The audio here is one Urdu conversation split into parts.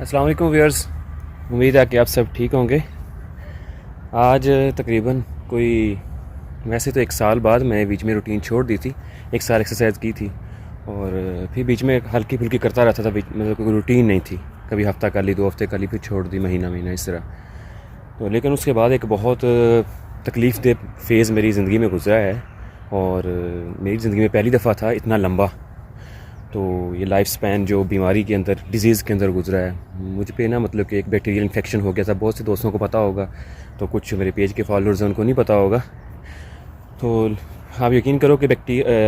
السلام علیکم ویئرز، امید ہے کہ آپ سب ٹھیک ہوں گے۔ آج تقریباً کوئی ویسے تو 1 سال بعد میں بیچ میں روٹین چھوڑ دی تھی۔ 1 سال ایکسرسائز کی تھی اور پھر بیچ میں ہلکی پھلکی کرتا رہتا تھا، مطلب کوئی روٹین نہیں تھی، کبھی ہفتہ کر لی، 2 ہفتے کر لی، پھر چھوڑ دی، مہینہ اس طرح۔ تو لیکن اس کے بعد ایک بہت تکلیف دہ فیز میری زندگی میں گزرا ہے، اور میری زندگی میں پہلی دفعہ تھا اتنا لمبا۔ تو یہ لائف سپین جو بیماری کے اندر، ڈیزیز کے اندر گزرا ہے مجھ پہ نا، مطلب کہ ایک بیکٹیریل انفیکشن ہو گیا تھا۔ بہت سے دوستوں کو پتہ ہوگا، تو کچھ میرے پیج کے فالوورز ہیں ان کو نہیں پتہ ہوگا۔ تو آپ یقین کرو کہ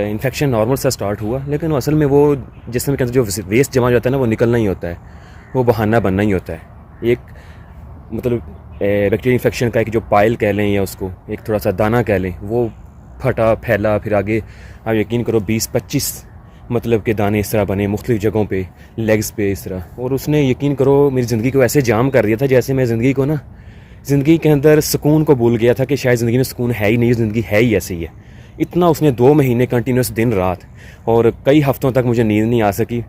انفیکشن نارمل سا سٹارٹ ہوا، لیکن اصل میں وہ جسم کے اندر جو ویسٹ جمع جاتا ہے نا، وہ نکلنا ہی ہوتا ہے، وہ بہانہ بننا ہی ہوتا ہے۔ ایک مطلب بیکٹیریل انفیکشن کا ایک جو پائل کہہ لیں، یا اس کو ایک تھوڑا سا دانہ کہہ لیں، وہ پھٹا پھیلا، پھر آگے آپ یقین کرو 20-25 مطلب کہ دانے اس طرح بنے مختلف جگہوں پہ، لیگز پہ اس طرح۔ اور اس نے یقین کرو میری زندگی کو ایسے جام کر دیا تھا جیسے میں زندگی کے اندر سکون کو بھول گیا تھا، کہ شاید زندگی میں سکون ہے ہی نہیں، زندگی ہے ہی ایسے ہی ہے۔ اتنا اس نے 2 مہینے کنٹینیوس دن رات، اور کئی ہفتوں تک مجھے نیند نہیں آ سکی۔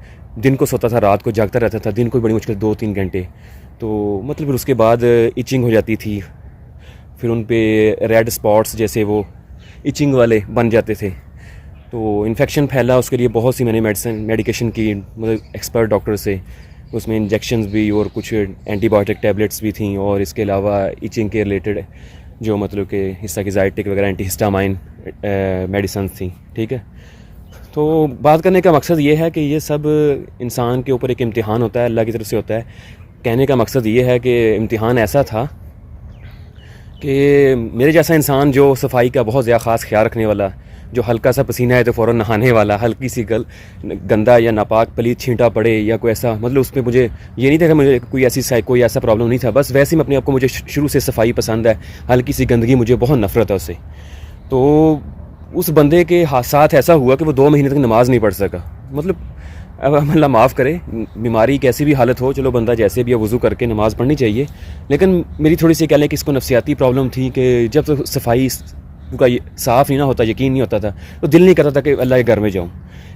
دن کو سوتا تھا، رات کو جاگتا رہتا تھا، دن کو بڑی مشکل 2-3 گھنٹے۔ تو مطلب پھر اس کے بعد ایچنگ ہو جاتی تھی، پھر ان پہ ریڈ اسپاٹس جیسے وہ ایچنگ والے بن جاتے تھے۔ تو انفیکشن پھیلا، اس کے لیے بہت سی میں نے میڈیکیشن کی، مطلب ایکسپرٹ ڈاکٹر سے، اس میں انجیکشنز بھی اور کچھ اینٹی بایوٹک ٹیبلٹس بھی تھیں، اور اس کے علاوہ ایچنگ کے ریلیٹڈ جو مطلب کہ ہسٹاکزائٹک وغیرہ اینٹی ہسٹامائن میڈیسنز تھیں، ٹھیک ہے۔ تو بات کرنے کا مقصد یہ ہے کہ یہ سب انسان کے اوپر ایک امتحان ہوتا ہے، اللہ کی طرف سے ہوتا ہے۔ کہنے کا مقصد یہ ہے کہ امتحان ایسا تھا کہ میرے جیسا انسان جو صفائی کا بہت زیادہ خاص خیال رکھنے والا، جو ہلکا سا پسینہ ہے تو فوراً نہانے والا، ہلکی سی گندا یا ناپاک پلیت چھینٹا پڑے یا کوئی ایسا، مطلب اس پہ مجھے یہ نہیں تھا کہ مجھے کوئی ایسا پرابلم نہیں تھا، بس ویسے میں اپنے آپ کو، مجھے شروع سے صفائی پسند ہے، ہلکی سی گندگی مجھے بہت نفرت ہے اس سے۔ تو اس بندے کے ساتھ ایسا ہوا کہ وہ 2 مہینے تک نماز نہیں پڑھ سکا۔ مطلب اب اللہ معاف کرے، بیماری کیسی بھی حالت ہو، چلو بندہ جیسے بھی وضو کر کے نماز پڑھنی چاہیے، لیکن میری تھوڑی سی کہہ لیں کہ اس کو نفسیاتی پرابلم تھی، کہ جب تک صفائی کا صاف نہیں نہ ہوتا، یقین نہیں ہوتا تھا، تو دل نہیں کرتا تھا کہ اللہ کے گھر میں جاؤں۔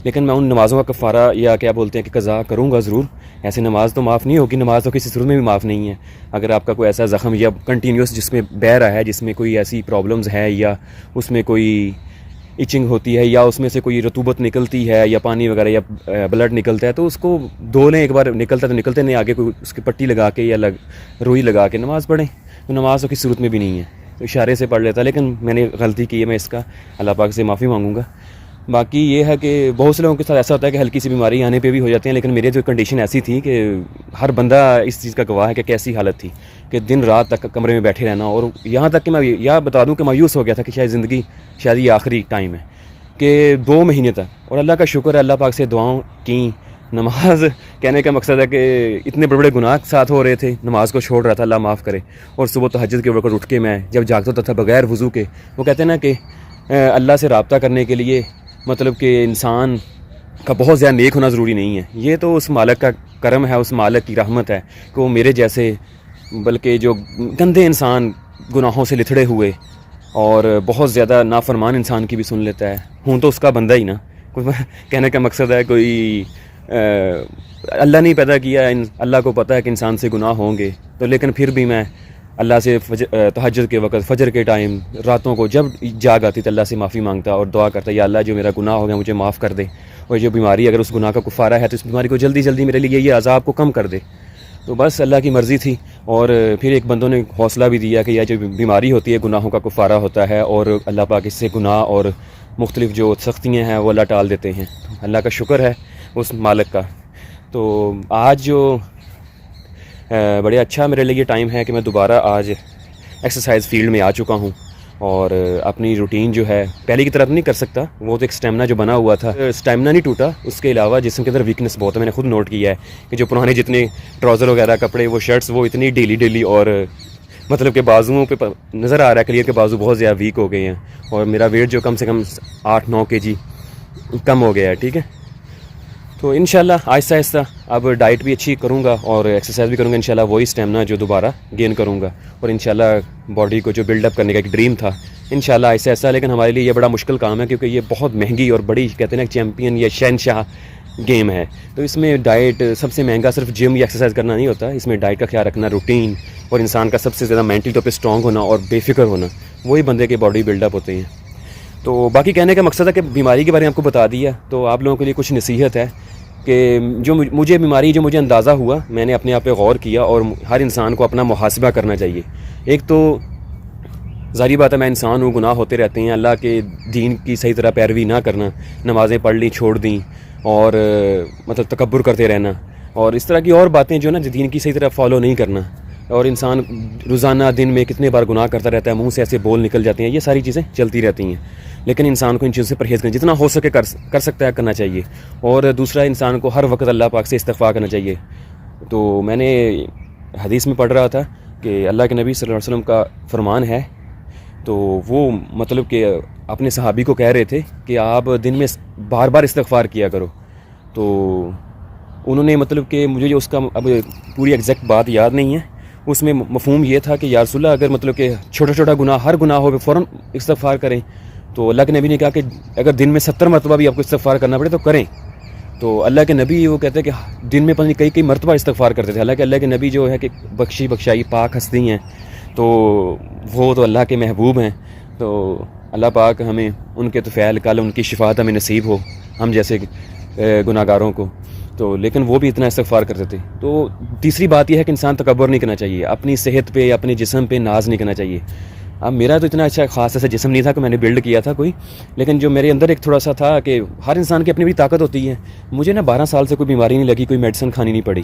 لیکن میں ان نمازوں کا کفارہ، یا کیا بولتے ہیں کہ قضا کروں گا ضرور۔ ایسے نماز تو معاف نہیں ہوگی، نماز تو کسی صورت میں بھی معاف نہیں ہے۔ اگر آپ کا کوئی ایسا زخم یا کنٹینیوس جس میں بہہ رہا ہے، جس میں کوئی ایسی پرابلمز ہے، یا اس میں کوئی ایچنگ ہوتی ہے، یا اس میں سے کوئی رطوبت نکلتی ہے، یا پانی وغیرہ یا بلڈ نکلتا ہے، تو اس کو دھو لیں ایک بار، نکلتا ہے تو نکلتے نہیں، آگے کوئی اس کی پٹی لگا کے یا روئی لگا کے نماز پڑھیں۔ تو نماز تو کسی صورت میں بھی نہیں ہے، تو اشارے سے پڑھ لیتا، لیکن میں نے غلطی کی ہے، میں اس کا اللہ پاک سے معافی مانگوں گا۔ باقی یہ ہے کہ بہت سے لوگوں کے ساتھ ایسا ہوتا ہے کہ ہلکی سی بیماری آنے پہ بھی ہو جاتی ہیں، لیکن میری جو کنڈیشن ایسی تھی کہ ہر بندہ اس چیز کا گواہ ہے کہ کیسی حالت تھی، کہ دن رات تک کمرے میں بیٹھے رہنا، اور یہاں تک کہ میں یہ بتا دوں کہ مایوس ہو گیا تھا کہ شاید یہ آخری ٹائم ہے، کہ 2 مہینے تک۔ اور اللہ کا شکر ہے، اللہ پاک سے دعاؤں کی، نماز کہنے کا مقصد ہے کہ اتنے بڑے بڑے گناہ ساتھ ہو رہے تھے، نماز کو چھوڑ رہا تھا، اللہ معاف کرے۔ اور صبح تہجد کے وقت اٹھ کے میں جب جاگتا تھا بغیر وضو کے، وہ کہتے ہیں نا کہ اللہ سے رابطہ کرنے کے لیے مطلب کہ انسان کا بہت زیادہ نیک ہونا ضروری نہیں ہے، یہ تو اس مالک کا کرم ہے، اس مالک کی رحمت ہے کہ وہ میرے جیسے، بلکہ جو گندے انسان، گناہوں سے لتھڑے ہوئے اور بہت زیادہ نافرمان انسان کی بھی سن لیتا ہے، ہوں تو اس کا بندہ ہی نا۔ کہنے کا مقصد ہے کوئی اللہ نہیں پیدا کیا، اللہ کو پتہ ہے کہ انسان سے گناہ ہوں گے، تو لیکن پھر بھی میں اللہ سے تہجد کے وقت، فجر کے ٹائم، راتوں کو جب جاگ آتی تو اللہ سے معافی مانگتا اور دعا کرتا، یا اللہ جو میرا گناہ ہو گیا مجھے معاف کر دے، اور جو بیماری اگر اس گناہ کا کفارہ ہے تو اس بیماری کو جلدی جلدی میرے لیے یہ عذاب کو کم کر دے۔ تو بس اللہ کی مرضی تھی۔ اور پھر ایک بندوں نے حوصلہ بھی دیا کہ یہ جو بیماری ہوتی ہے گناہوں کا کفارہ ہوتا ہے، اور اللہ پاک اس سے گناہ اور مختلف جو سختیاں ہیں وہ اللہ ٹال دیتے ہیں۔ اللہ کا شکر ہے اس مالک کا۔ تو آج جو بڑے اچھا میرے لیے ٹائم ہے کہ میں دوبارہ آج ایکسرسائز فیلڈ میں آ چکا ہوں، اور اپنی روٹین جو ہے پہلے کی طرح نہیں کر سکتا، وہ تو ایک سٹیمنا جو بنا ہوا تھا، سٹیمنا نہیں ٹوٹا، اس کے علاوہ جسم کے اندر ویکنس بہت ہے، میں نے خود نوٹ کیا ہے کہ جو پرانے جتنے ٹراؤزر وغیرہ کپڑے، وہ شرٹس، وہ اتنی ڈیلی اور مطلب کہ بازوؤں پہ نظر آ رہا ہے کلیئر کہ بازو بہت زیادہ ویک ہو گئے ہیں، اور میرا ویٹ جو کم سے کم 8-9 kg کم ہو گیا ہے، ٹھیک ہے۔ تو انشاءاللہ آہستہ آہستہ اب ڈائٹ بھی اچھی کروں گا اور ایکسرسائز بھی کروں گا، انشاءاللہ وہی سٹیمنا جو دوبارہ گین کروں گا، اور انشاءاللہ باڈی کو جو بلڈ اپ کرنے کا ایک ڈریم تھا، انشاءاللہ آہستہ آہستہ، لیکن ہمارے لیے یہ بڑا مشکل کام ہے کیونکہ یہ بہت مہنگی اور بڑی، کہتے ہیں نا چیمپئن یا شہنشاہ گیم ہے. تو اس میں ڈائٹ سب سے مہنگا صرف جم یا ایکسرسائز کرنا نہیں ہوتا, اس میں ڈائٹ کا خیال رکھنا, روٹین, اور انسان کا سب سے زیادہ مینٹل طور پہ اسٹرانگ ہونا اور بے فکر ہونا, وہی بندے کے باڈی بلڈ اپ ہوتے ہیں. تو باقی کہنے کا مقصد ہے کہ بیماری کے بارے میں آپ کو بتا دیا. تو آپ لوگوں کے لیے کچھ نصیحت ہے کہ جو مجھے بیماری جو مجھے اندازہ ہوا, میں نے اپنے آپ پہ غور کیا, اور ہر انسان کو اپنا محاسبہ کرنا چاہیے. ایک تو ظاہری بات ہے میں انسان ہوں, گناہ ہوتے رہتے ہیں, اللہ کے دین کی صحیح طرح پیروی نہ کرنا, نمازیں پڑھ لیں چھوڑ دیں, اور مطلب تکبر کرتے رہنا, اور اس طرح کی اور باتیں جو نا دین کی صحیح طرح فالو نہیں کرنا, اور انسان روزانہ دن میں کتنے بار گناہ کرتا رہتا ہے, منہ سے ایسے بول نکل جاتے ہیں, یہ ساری چیزیں چلتی رہتی ہیں. لیکن انسان کو ان چیزوں سے پرہیز کرنا جتنا ہو سکے کر سکتا ہے کرنا چاہیے. اور دوسرا, انسان کو ہر وقت اللہ پاک سے استغفار کرنا چاہیے. تو میں نے حدیث میں پڑھ رہا تھا کہ اللہ کے نبی صلی اللہ علیہ وسلم کا فرمان ہے, تو وہ مطلب کہ اپنے صحابی کو کہہ رہے تھے کہ آپ دن میں بار بار استغفار کیا کرو. تو انہوں نے مطلب کہ مجھے جو اس کا اب پوری ایگزیکٹ بات یاد نہیں ہے, اس میں مفہوم یہ تھا کہ یا رسول اللہ اگر مطلب کہ چھوٹا چھوٹا گناہ ہر گناہ ہو فوراً استغفار کریں. تو اللہ کے نبی نے کہا کہ اگر دن میں 70 مرتبہ بھی آپ کو استغفار کرنا پڑے تو کریں. تو اللہ کے نبی وہ کہتے ہیں کہ دن میں پتہ نہیں کئی مرتبہ استغفار کرتے تھے. حالانکہ اللہ کے نبی جو ہے کہ بخشائی پاک ہستی ہیں, تو وہ تو اللہ کے محبوب ہیں. تو اللہ پاک ہمیں ان کے طفیل کل ان کی شفاعت ہمیں نصیب ہو, ہم جیسے گناہ گاروں کو. تو لیکن وہ بھی اتنا استغفار کرتے تھے. تو تیسری بات یہ ہے کہ انسان تکبر نہیں کرنا چاہیے, اپنی صحت پہ اپنے جسم پہ ناز نہیں کرنا چاہیے. اب میرا تو اتنا اچھا خاص ایسا جسم نہیں تھا کہ میں نے بلڈ کیا تھا کوئی, لیکن جو میرے اندر ایک تھوڑا سا تھا کہ ہر انسان کی اپنی بھی طاقت ہوتی ہے. مجھے نا 12 سال سے کوئی بیماری نہیں لگی, کوئی میڈیسن کھانی نہیں پڑی,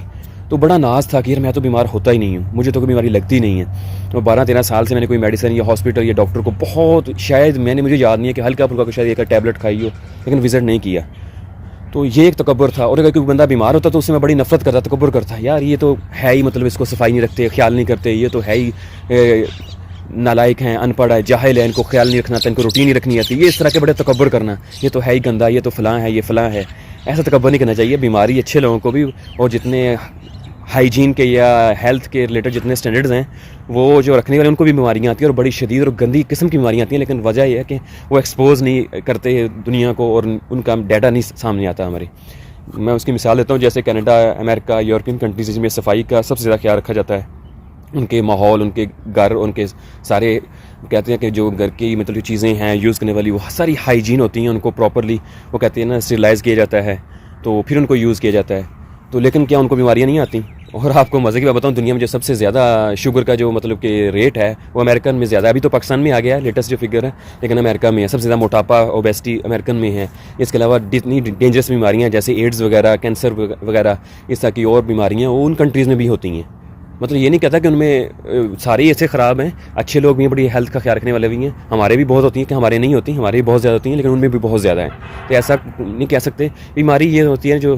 تو بڑا ناز تھا کہ یار میں تو بیمار ہوتا ہی نہیں ہوں, مجھے تو کوئی بیماری لگتی نہیں ہے. تو 12-13 سال سے میں نے کوئی میڈیسن یا ہاسپٹل یا ڈاکٹر کو بہت, شاید میں نے, مجھے یاد نہیں ہے کہ ہلکا پھلکا شاید ایک ٹیبلٹ کھائی ہو, لیکن وزٹ نہیں کیا. تو یہ ایک تکبر تھا. اور اگر کوئی بندہ بیمار ہوتا تو اس سے میں بڑی نفرت کرتا, تکبر کرتا, یار یہ تو ہے ہی مطلب اس کو صفائی نہیں رکھتے, خیال نہیں کرتے, یہ تو ہے ہی نالائق ہیں, ان پڑھ ہے, جاہل ہے, ان کو خیال نہیں رکھنا آتا, ان کو روٹین نہیں رکھنی آتی. یہ اس طرح کے بڑے تکبر کرنا, یہ تو ہے ہی گندا, یہ تو فلاں ہے, یہ فلاں ہے, ایسا تکبر نہیں کرنا چاہیے. بیماری اچھے لوگوں کو بھی, اور جتنے ہائیجین کے یا ہیلتھ کے ریلیٹڈ جتنے اسٹینڈرڈز ہیں وہ جو رکھنے والے, ان کو بھی بیماریاں آتی ہیں, اور بڑی شدید اور گندی قسم کی بیماریاں آتی ہیں. لیکن وجہ یہ ہے کہ وہ ایکسپوز نہیں کرتے دنیا کو, اور ان کا ڈیٹا نہیں سامنے آتا ہمارے. میں اس کی مثال دیتا ہوں, جیسے کینیڈا, امریکہ, یورپین کنٹریز میں صفائی کا سب سے زیادہ خیال رکھا جاتا ہے. ان کے ماحول, ان کے گھر, ان کے سارے کہتے ہیں کہ جو گھر کی مطلب چیزیں ہیں یوز کرنے والی, وہ ساری ہائیجین ہوتی ہیں, ان کو پراپرلی وہ کہتے ہیں نا اسٹیرلائز کیا جاتا ہے, تو پھر ان کو یوز کیا جاتا ہے. تو لیکن کیا ان کو بیماریاں نہیں آتی؟ اور آپ کو مزے کی بات بتاؤں, دنیا میں جو سب سے زیادہ شوگر کا جو مطلب کہ ریٹ ہے وہ امریکن میں زیادہ ہے. ابھی تو پاکستان میں آ گیا ہے لیٹسٹ جو فگر ہے, لیکن امریکہ میں ہے سب سے زیادہ. موٹاپا, اوبیسٹی امریکن میں ہے. اس کے علاوہ اتنی ڈینجرس بیماریاں جیسے ایڈز وغیرہ, کینسر وغیرہ, اس طرح کی اور بیماریاں وہ ان کنٹریز میں بھی ہوتی ہیں. مطلب یہ نہیں کہتا کہ ان میں سارے ایسے خراب ہیں, اچھے لوگ بھی ہیں, بڑی ہیلتھ کا خیال رکھنے والے بھی ہیں. ہمارے بھی بہت ہوتی ہیں کہ ہمارے نہیں ہوتی, ہمارے بھی بہت زیادہ ہوتی ہیں, لیکن ان میں بھی بہت زیادہ ہیں. تو ایسا نہیں کہہ سکتے. بیماری یہ ہوتی ہے جو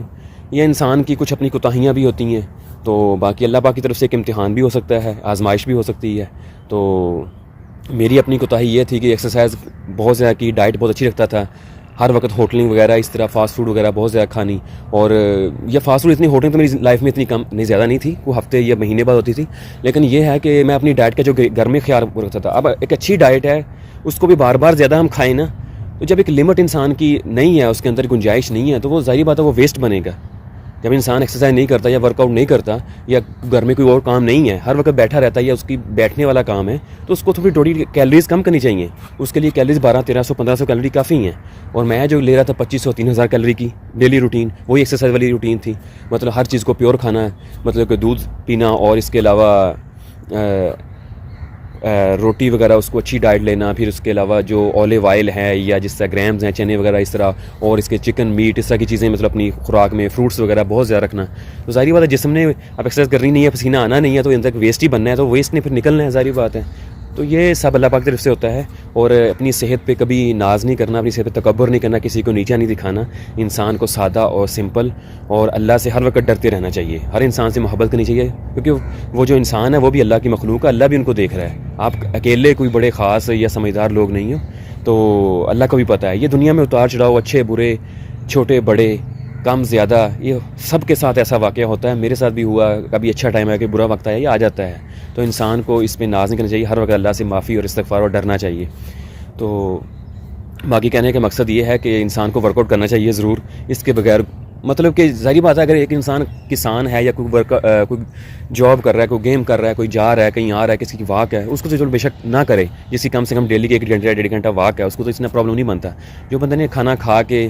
یہ انسان کی کچھ اپنی کوتاہیاں بھی ہوتی ہیں. تو باقی اللہ پاک کی طرف سے ایک امتحان بھی ہو سکتا ہے, آزمائش بھی ہو سکتی ہے. تو میری اپنی کوتاہی یہ تھی کہ ایکسرسائز بہت زیادہ کی, ڈائٹ بہت اچھی رکھتا تھا, ہر وقت ہوٹلنگ وغیرہ اس طرح فاسٹ فوڈ وغیرہ بہت زیادہ کھانی. اور یہ فاسٹ فوڈ اتنی ہوٹلنگ تو میری لائف میں اتنی کم نہیں, زیادہ نہیں تھی, وہ ہفتے یا مہینے بعد ہوتی تھی. لیکن یہ ہے کہ میں اپنی ڈائٹ کا جو گھر میں خیال رکھتا تھا. اب ایک اچھی ڈائٹ ہے, اس کو بھی بار بار زیادہ ہم کھائیں نا, تو جب ایک لمٹ انسان کی نہیں ہے, اس کے اندر گنجائش نہیں ہے, تو وہ ظاہری بات ہے وہ ویسٹ بنے گا. جب انسان ایکسرسائز نہیں کرتا یا ورک آؤٹ نہیں کرتا, یا گھر میں کوئی اور کام نہیں ہے, ہر وقت بیٹھا رہتا ہے, یا اس کی بیٹھنے والا کام ہے, تو اس کو تھوڑی کیلریز کم کرنی چاہیے. اس کے لیے کیلریز 1200-1300-1500 کیلری کافی ہیں. اور میں جو لے رہا تھا 2500-3000 کیلری کی ڈیلی روٹین, وہی ایکسرسائز والی روٹین تھی. مطلب ہر چیز کو پیور کھانا, مطلب کہ دودھ پینا, اور اس کے علاوہ روٹی وغیرہ اس کو اچھی ڈائٹ لینا. پھر اس کے علاوہ جو اولیو آئل ہے یا جس طرح گرامز ہیں, چنے وغیرہ اس طرح, اور اس کے چکن میٹ اس طرح کی چیزیں مطلب اپنی خوراک میں, فروٹس وغیرہ بہت زیادہ رکھنا. تو ظاہری بات ہے جسم نے اب ایکسرسائز کرنی نہیں ہے, پسینہ آنا نہیں ہے, تو اندر ویسٹ ہی بننا ہے, تو ویسٹ نے پھر نکلنا ہے, ظاہری بات ہے. تو یہ سب اللہ پاک کی طرف سے ہوتا ہے. اور اپنی صحت پہ کبھی ناز نہیں کرنا, اپنی صحت پہ تکبر نہیں کرنا, کسی کو نیچا نہیں دکھانا. انسان کو سادہ اور سمپل اور اللہ سے ہر وقت ڈرتے رہنا چاہیے. ہر انسان سے محبت کرنی چاہیے, کیونکہ وہ جو انسان ہے وہ بھی اللہ کی مخلوق ہے, اللہ بھی ان کو دیکھ رہا ہے. آپ اکیلے کوئی بڑے خاص یا سمجھدار لوگ نہیں ہو, تو اللہ کو بھی پتہ ہے. یہ دنیا میں اتار چڑھاؤ, اچھے برے, چھوٹے بڑے, کم زیادہ, یہ سب کے ساتھ ایسا واقعہ ہوتا ہے. میرے ساتھ بھی ہوا, کبھی اچھا ٹائم ہے کہ برا وقت ہے, یہ آ جاتا ہے. تو انسان کو اس پہ ناز نہیں کرنا چاہیے, ہر وقت اللہ سے معافی اور استغفار اور ڈرنا چاہیے. تو باقی کہنے کا مقصد یہ ہے کہ انسان کو ورک آؤٹ کرنا چاہیے ضرور. اس کے بغیر مطلب کہ ظاہری بات ہے اگر ایک انسان کسان ہے یا کوئی کوئی جاب کر رہا ہے, کوئی گیم کر رہا ہے, کوئی جا رہا ہے کہیں آ رہا ہے, کسی کی واک ہے, اس کو تو چلو بے شک نہ کرے, جس کی کم سے کم ڈیلی کے 1 گھنٹہ 1.5 گھنٹہ واک ہے, اس کو تو اتنا پرابلم نہیں بنتا. جو بندہ نے کھانا کھا کے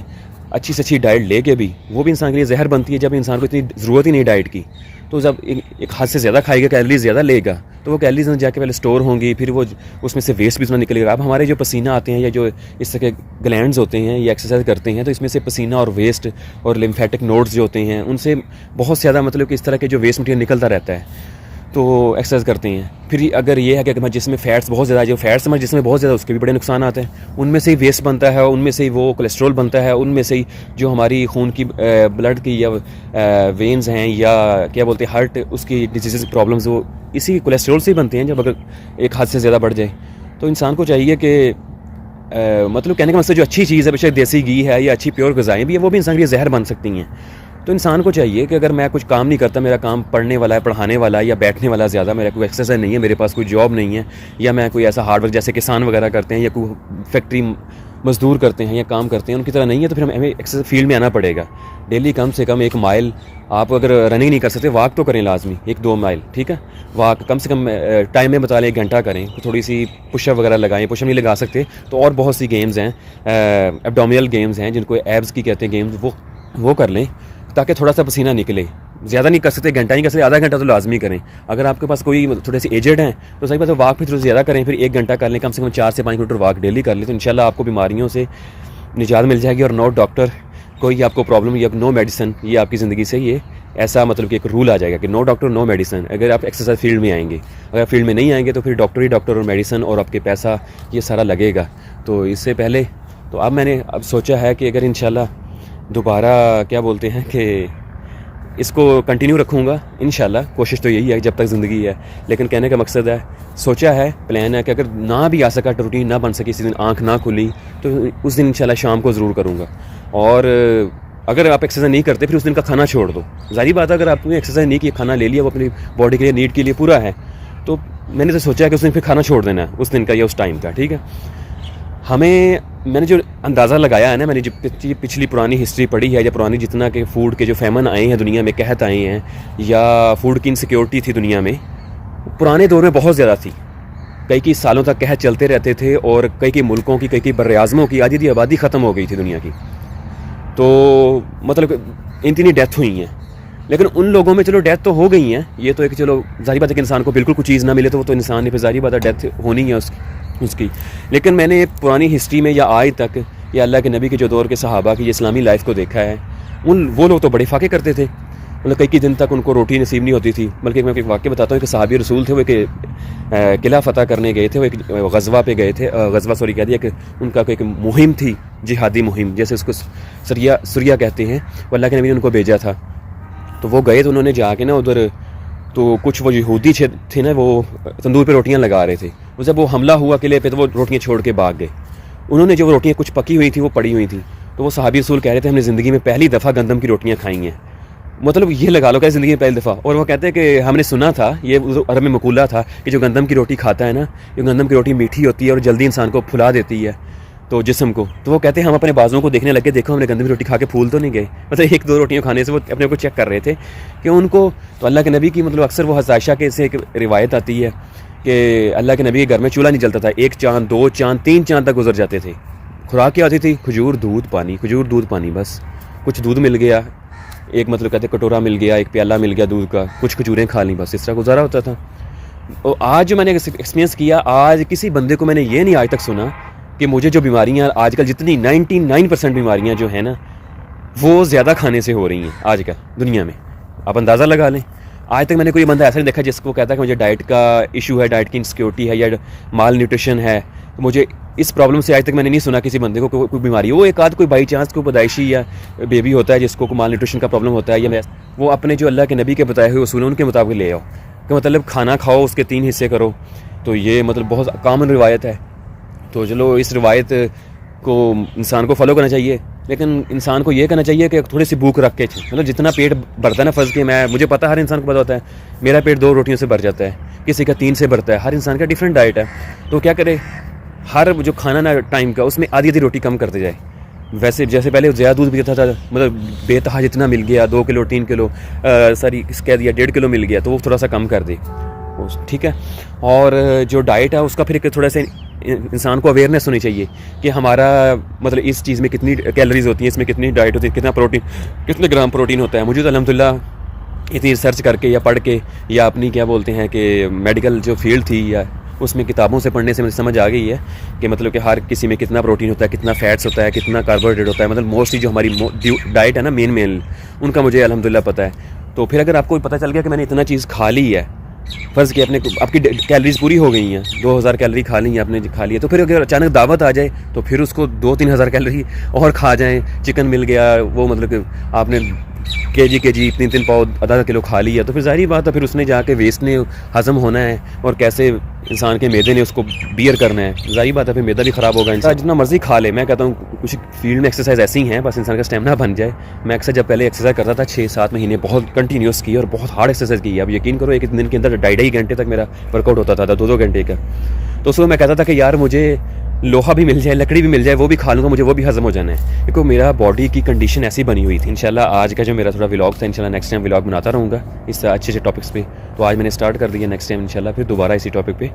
اچھی سے اچھی ڈائٹ لے کے بھی, وہ بھی انسان کے لیے زہر بنتی ہے. جب انسان کو اتنی ضرورت ہی نہیں ڈائٹ کی, تو جب ایک حد سے زیادہ کھائے گا, کیلریز زیادہ لے گا, تو وہ کیلریز جا کے پہلے اسٹور ہوں گی, پھر وہ اس میں سے ویسٹ بھی اتنا نکلے گا. اب ہمارے جو پسینہ آتے ہیں یا جو اس طرح کے گلینڈز ہوتے ہیں یا ایکسرسائز کرتے ہیں, تو اس میں سے پسینہ اور ویسٹ اور لمفیٹک نوڈز جو ہوتے ہیں, ان سے بہت زیادہ مطلب کہ اس طرح کے جو ویسٹ مٹیریل نکلتا رہتا ہے, تو ایکسرسائز کرتے ہیں. پھر اگر یہ ہے کہ ہمارے جسم میں فیٹس بہت زیادہ, جو فیٹس ہمارے جسم میں بہت زیادہ, اس کے بھی بڑے نقصانات ہیں. ان میں سے ہی ویسٹ بنتا ہے, ان میں سے ہی وہ کولیسٹرول بنتا ہے, ان میں سے ہی جو ہماری خون کی بلڈ کی یا وینز ہیں یا کیا بولتے ہیں ہارٹ, اس کی ڈیزیز پرابلمز وہ اسی کولیسٹرول سے ہی بنتے ہیں. جب اگر ایک حد سے زیادہ بڑھ جائے, تو انسان کو چاہیے کہ مطلب کہنے کا مقصد جو اچھی چیز ہے, بے شک دیسی گھی ہے یا اچھی پیور غذائیں بھی ہیں, وہ بھی انسان کے لیے زہر بن سکتی ہیں. تو انسان کو چاہیے کہ اگر میں کچھ کام نہیں کرتا, میرا کام پڑھنے والا ہے, پڑھانے والا ہے یا بیٹھنے والا زیادہ, میرا کوئی ایکسرسائز نہیں ہے, میرے پاس کوئی جاب نہیں ہے, یا میں کوئی ایسا ہارڈ ورک جیسے کسان وغیرہ کرتے ہیں یا کوئی فیکٹری مزدور کرتے ہیں یا کام کرتے ہیں, ان کی طرح نہیں ہے, تو پھر ہمیں ایکسرسائز فیلڈ میں آنا پڑے گا. ڈیلی کم سے کم 1 مائل, آپ اگر رننگ نہیں کر سکتے, واک تو کریں لازمی, 1-2 مائل, ٹھیک ہے, واک کم سے کم ٹائم میں بتا لیں 1 گھنٹہ کریں. تھوڑی سی پش اپ وغیرہ لگائیں, پش اپ نہیں لگا سکتے تو اور بہت سی گیمز ہیں, ایبڈومینل گیمز ہیں جن کو ایبس کی کہتے ہیں گیمز, وہ کر لیں تاکہ تھوڑا سا پسینہ نکلے. زیادہ نہیں کر سکتے, گھنٹہ نہیں کر سکتے, آدھا گھنٹہ تو لازمی کریں. اگر آپ کے پاس کوئی تھوڑے سے ایجڈ ہیں تو صحیح بات ہے, واک پھر تھوڑا زیادہ کریں, پھر 1 گھنٹہ کر لیں, کم سے کم 4 سے 5 کلومیٹر واک ڈیلی کر لیں, تو انشاءاللہ آپ کو بیماریوں سے نجات مل جائے گی. اور نو ڈاکٹر کوئی آپ کو پرابلم یا نو میڈیسن, یہ آپ کی زندگی سے یہ ایسا مطلب کہ ایک رول آ جائے گا کہ نو ڈاکٹر نو میڈیسن. اگر آپ ایکسرسائز فیلڈ میں آئیں گے, اگر فیلڈ میں نہیں آئیں گے تو پھر ڈاکٹر ہی ڈاکٹر اور میڈیسن اور آپ کے پیسہ یہ سارا لگے گا. تو اس سے پہلے تو اب میں نے سوچا ہے کہ اگر انشاءاللہ دوبارہ کیا بولتے ہیں کہ اس کو کنٹینیو رکھوں گا انشاءاللہ. کوشش تو یہی ہے جب تک زندگی ہے, لیکن کہنے کا مقصد ہے, سوچا ہے, پلان ہے کہ اگر نہ بھی آ سکا, روٹین نہ بن سکی, کسی دن آنکھ نہ کھلی, تو اس دن انشاءاللہ شام کو ضرور کروں گا. اور اگر آپ ایکسرسائز نہیں کرتے, پھر اس دن کا کھانا چھوڑ دو. ظاہری بات ہے اگر آپ نے ایکسرسائز نہیں کی, کھانا لے لیا, وہ اپنی باڈی کے لیے نیڈ کے لیے پورا ہے, تو میں نے تو سوچا ہے کہ اس دن پھر کھانا چھوڑ دینا ہے, اس دن کا یا اس ٹائم کا, ٹھیک ہے. میں نے جو اندازہ لگایا ہے نا, میں نے جو پچھلی پرانی ہسٹری پڑھی ہے, یا پرانی جتنا کہ فوڈ کے جو فیمن آئے ہیں دنیا میں, قحط آئے ہیں, یا فوڈ کی انسیکیورٹی تھی دنیا میں, پرانے دور میں بہت زیادہ تھی. کئی سالوں تک قحط چلتے رہتے تھے, اور کئی ملکوں کی, کئی بر اعظموں کی آدھی آبادی ختم ہو گئی تھی دنیا کی. تو مطلب اتنی ڈیتھ ہوئی ہیں. لیکن ان لوگوں میں چلو ڈیتھ تو ہو گئی ہیں, یہ تو ایک چلو ظاہری بات ہے کہ انسان کو بالکل کچھ چیز نہ ملے تو وہ تو انسان نہیں, پھر ظاہری بات ہے ڈیتھ ہونی ہے اس کی. لیکن میں نے پرانی ہسٹری میں یا آج تک یا اللہ کے نبی کے جو دور کے صحابہ کی اسلامی لائف کو دیکھا ہے, وہ لوگ تو بڑے فاقے کرتے تھے. مطلب کئی دن تک ان کو روٹی نصیب نہیں ہوتی تھی. بلکہ میں ایک واقعہ بتاتا ہوں کہ صحابی رسول تھے, وہ ایک قلعہ فتح کرنے گئے تھے, وہ ایک غزوہ پہ گئے تھے, کہہ دیا کہ ان کا ایک مہم تھی, جہادی مہم, جیسے اس کو سریہ کہتے ہیں, وہ اللہ کے نبی نے ان کو بھیجا تھا. تو وہ گئے, تو انہوں نے جا کے نا ادھر, تو کچھ وہ یہودی تھے نا, وہ تندور پہ روٹیاں لگا رہے تھے. جب وہ حملہ ہوا قلعے پہ, تو وہ روٹیاں چھوڑ کے بھاگ گئے. انہوں نے جو روٹیاں کچھ پکی ہوئی تھیں وہ پڑی ہوئی تھیں, تو وہ صحابی رسول کہہ رہے تھے ہم نے زندگی میں پہلی دفعہ گندم کی روٹیاں کھائی ہیں. مطلب یہ لگا لو کہ زندگی میں پہلی دفعہ. اور وہ کہتے ہیں کہ ہم نے سنا تھا, یہ عرب میں مقولہ تھا, کہ جو گندم کی روٹی کھاتا ہے نا, یہ گندم کی روٹی میٹھی ہوتی ہے اور جلدی انسان کو پھلا دیتی ہے, تو جسم کو. تو وہ کہتے ہیں ہم اپنے بازوؤں کو دیکھنے لگے, دیکھو ہم نے گندم کی روٹی کھا کے پھول تو نہیں گئے. مطلب 1-2 روٹیاں کھانے سے وہ اپنے کو چیک کر رہے تھے کہ ان کو. تو اللہ کے نبی کی مطلب اکثر وہ عائشہ کے سے ایک روایت آتی ہے کہ اللہ کے نبی کے گھر میں چولہا نہیں جلتا تھا, 1 چاند 2 چاند 3 چاند تک گزر جاتے تھے. خوراک کیا آتی تھی, کھجور دودھ پانی, بس کچھ دودھ مل گیا, ایک مطلب کہتے کٹورا مل گیا, ایک پیالہ مل گیا دودھ کا, کچھ کھجوریں کھا لیں, بس اس طرح گزارا ہوتا تھا. اور آج جو میں نے ایکسپیرینس کیا, آج کسی بندے کو میں نے یہ نہیں آج تک سنا کہ مجھے جو بیماریاں آج کل جتنی 99% بیماریاں جو ہیں نا, وہ زیادہ کھانے سے ہو رہی ہیں آج کل دنیا میں. آپ اندازہ لگا لیں, آج تک میں نے کوئی بندہ ایسا نہیں دیکھا جس کو کہتا ہے کہ مجھے ڈائٹ کا ایشو ہے, ڈائٹ کی انسیکیورٹی ہے یا مال نیوٹریشن ہے. مجھے اس پرابلم سے آج تک میں نے نہیں سنا کسی بندے کو کوئی بیماری. وہ ایک آدھ کوئی بائی چانس کوئی پیدائشی یا بیبی ہوتا ہے جس کو مال نیوٹریشن کا پرابلم ہوتا ہے, یا وہ اپنے جو اللہ کے نبی کے بتائے ہوئے اصول ہیں ان کے مطابق لے آؤ, کہ مطلب کھانا کھاؤ, اس کے 3 حصے کرو. تو یہ مطلب بہت کامن روایت ہے. تو چلو اس روایت کو انسان کو فالو کرنا چاہیے, لیکن انسان کو یہ کرنا چاہیے کہ تھوڑی سی بھوک رکھ کے, مطلب جتنا پیٹ بھرتا ہے نا, فرض کے مجھے پتہ ہر انسان کو پتہ ہوتا ہے میرا پیٹ 2 روٹیوں سے بھر جاتا ہے, کسی کا 3 سے بھرتا ہے, ہر انسان کا ڈیفرنٹ ڈائٹ ہے. تو کیا کرے, ہر جو کھانا نا ٹائم کا, اس میں آدھی روٹی کم کرتے جائے. ویسے جیسے پہلے زیادہ دودھ پیتا تھا, مطلب بے تہا جتنا مل گیا 2 کلو 3 کلو ساری کہہ دیا 1.5 کلو مل گیا, تو وہ تھوڑا سا کم کر دے, ٹھیک ہے. اور جو ڈائٹ ہے اس کا پھر ایک تھوڑا سا انسان کو اویئرنیس ہونی چاہیے کہ ہمارا مطلب اس چیز میں کتنی کیلریز ہوتی ہیں, اس میں کتنی ڈائٹ ہوتی ہے, کتنا پروٹین, کتنے گرام پروٹین ہوتا ہے. مجھے تو الحمدللہ اتنی ریسرچ کر کے یا پڑھ کے یا اپنی کیا بولتے ہیں کہ میڈیکل جو فیلڈ تھی یا اس میں کتابوں سے پڑھنے سے مجھے سمجھ آ گئی ہے کہ مطلب کہ ہر کسی میں کتنا پروٹین ہوتا ہے, کتنا فیٹس ہوتا ہے, کتنا کاربوہائیڈریٹ ہوتا ہے. مطلب موسٹلی جو ہماری ڈائٹ ہے نا مین ان کا مجھے الحمدللہ پتہ ہے. تو پھر اگر آپ کو پتہ چل گیا کہ میں نے اتنا چیز کھا لی ہے, فرض کہ آپ کی کیلریز پوری ہو گئی ہیں, 2000 کیلری کھا لی ہیں آپ نے کھا لی ہے, تو پھر اگر اچانک دعوت آ جائے تو پھر اس کو 2-3 ہزار کیلری اور کھا جائیں. چکن مل گیا, وہ مطلب کہ آپ نے کے جی 3 پاؤ آدھا کلو کھا لیا, تو پھر ظاہری بات ہے پھر اس نے جا کے ویسٹ نے ہضم ہونا ہے, اور کیسے انسان کے معدے نے اس کو بیئر کرنا ہے. ظاہری بات ہے پھر معدہ بھی خراب ہوگا. انسان جتنا مرضی کھا لے, میں کہتا ہوں کچھ فیلڈ میں ایکسرسائز ایسی ہیں بس انسان کا اسٹیمنا بن جائے. میں اکثر جب پہلے ایکسرسائز کرتا تھا 6-7 مہینے بہت کنٹینیوس کی اور بہت ہارڈ ایکسرسائز کی ہے. اب یقین کرو ایک دن کے اندر 2.5 گھنٹے تک میرا ورک آؤٹ ہوتا تھا, 2 گھنٹے کا. تو اس میں کہتا تھا کہ یار مجھے لوہا بھی مل جائے, لکڑی بھی مل جائے, وہ بھی کھا لوں گا, مجھے وہ بھی ہضم ہو جانا ہے, کیونکہ میرا باڈی کی کنڈیشن ایسی بنی ہوئی تھی. انشاءاللہ آج کا جو میرا تھوڑا ولاگ تھا, انشاءاللہ نیکسٹ ٹائم ولاگ بناتا رہوں گا اس اچھے ٹاپکس پہ. تو آج میں نے اسٹارٹ کر دیا, نیکسٹ ٹائم انشاءاللہ پھر دوبارہ اسی ٹاپک پہ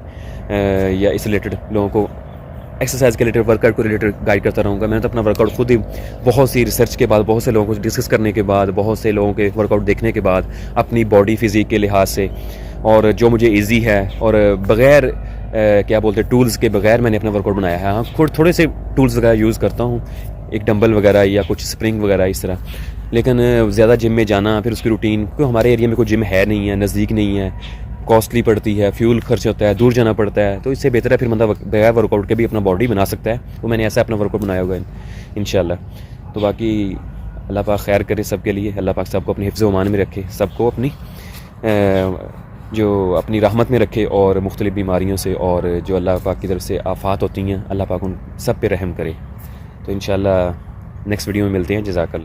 یا اس ریلیٹڈ لوگوں کو ایکسرسائز کے ریلیٹڈ, ورک آؤٹ کو ریلیٹڈ گائڈ کرتا رہوں گا. میں نے تو اپنا ورک آؤٹ خود ہی بہت سی ریسرچ کے بعد, بہت سے لوگوں کو ڈسکس کرنے کے بعد, بہت سے لوگوں کے ورک آؤٹ دیکھنے کے بعد, اپنی باڈی فزیک کے لحاظ سے اور جو مجھے ایزی ہے اور بغیر کیا بولتے ہیں ٹولز کے بغیر میں نے اپنا ورک آؤٹ بنایا ہے. ہاں تھوڑے سے ٹولز وغیرہ یوز کرتا ہوں, ایک ڈمبل وغیرہ یا کچھ اسپرنگ وغیرہ اس طرح, لیکن زیادہ جم میں جانا پھر اس کی روٹین, کیونکہ ہمارے ایریا میں کوئی جم ہے نہیں ہے, نزدیک نہیں ہے, کاسٹلی پڑتی ہے, فیول خرچ ہوتا ہے, دور جانا پڑتا ہے. تو اس سے بہتر ہے پھر بندہ بغیر ورک آؤٹ کے بھی اپنا باڈی بنا سکتا ہے. تو میں نے ایسا اپنا ورک آؤٹ بنایا ہوگا انشاءاللہ. تو باقی اللہ پاک خیر کرے سب کے لیے, اللہ پاک سب کو اپنے حفظ و امان میں رکھے, سب کو اپنی جو اپنی رحمت میں رکھے, اور مختلف بیماریوں سے اور جو اللہ پاک کی طرف سے آفات ہوتی ہیں اللہ پاک ان سب پہ رحم کرے. تو انشاءاللہ نیکسٹ ویڈیو میں ملتے ہیں. جزاک اللہ.